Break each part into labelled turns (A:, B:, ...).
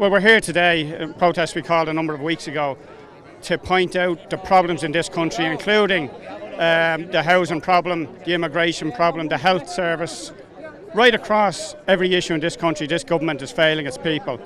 A: Well, we're here today, a protest we called a number of weeks ago, to point out the problems in this country, including the housing problem, the immigration problem, the health service. Right across every issue in this country, this government is failing its people.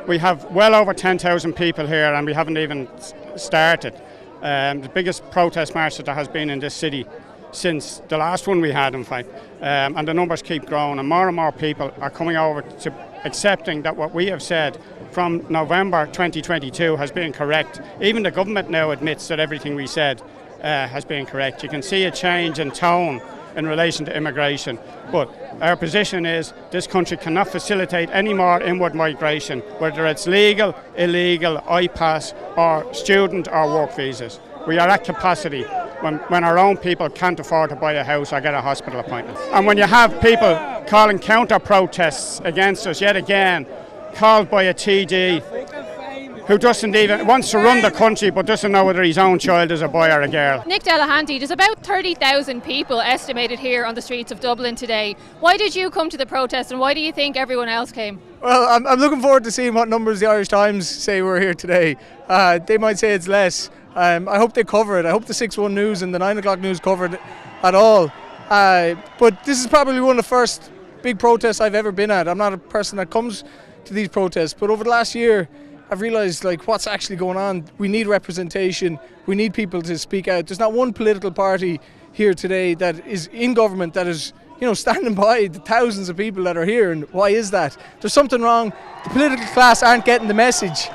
A: We have well over 10,000 people here and we haven't even started. The biggest protest march that there has been in this city since the last one we had, in fact, and the numbers keep growing, and more people are coming over to accepting that what we have said from November 2022 has been correct. Even the government now admits that everything we said has been correct. You can see a change in tone in relation to immigration, but our position is this country cannot facilitate any more inward migration, whether it's legal, illegal, I-pass or student or work visas. We are at capacity when our own people can't afford to buy a house or get a hospital appointment. And when you have people calling counter-protests against us yet again, called by a TD who doesn't even wants to run the country but doesn't know whether his own child is a boy or a girl.
B: Nick Delahanty, there's about 30,000 people estimated here on the streets of Dublin today. Why did you come to the protest and why do you think everyone else came?
C: Well, I'm looking forward to seeing what numbers the Irish Times say we're here today. They might say it's less. I hope they cover it. I hope the 6-1 News and the 9 o'clock news cover it at all. But this is probably one of the first big protests I've ever been at. I'm not a person that comes to these protests, but over the last year I've realised what's actually going on. We need representation. We need people to speak out. There's not one political party here today that is in government that is standing by the thousands of people that are here. And why is that? There's something wrong. The political class aren't getting the message,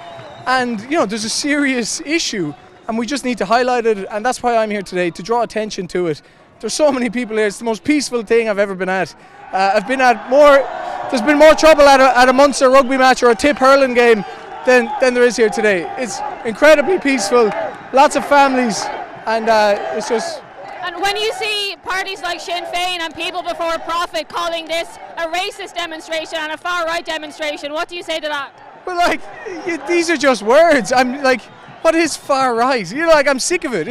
C: and there's a serious issue. And we just need to highlight it, and that's why I'm here today, to draw attention to it. There's so many people here. It's the most peaceful thing I've ever been at. There's been more trouble at a Munster rugby match or a tip hurling game than there is here today. It's incredibly peaceful, lots of families, and it's just...
B: And when you see parties like Sinn Féin and People Before Profit calling this a racist demonstration and a far-right demonstration, what do you say to that?
C: Well, these are just words. I'm like... What is far right? I'm sick of it.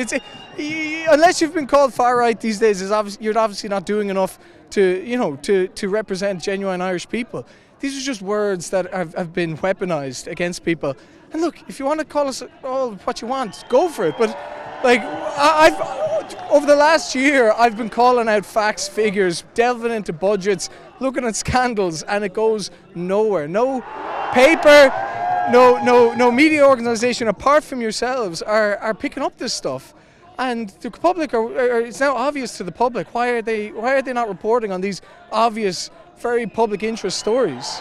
C: Unless you've been called far right these days, you're obviously not doing enough to represent genuine Irish people. These are just words that have been weaponized against people. And look, if you want to call us all what you want, go for it. But over the last year, I've been calling out facts, figures, delving into budgets, looking at scandals, and it goes nowhere. No paper. No media organisation apart from yourselves are picking up this stuff, and the public it's now obvious to the public. Why are they not reporting on these obvious, very public interest stories?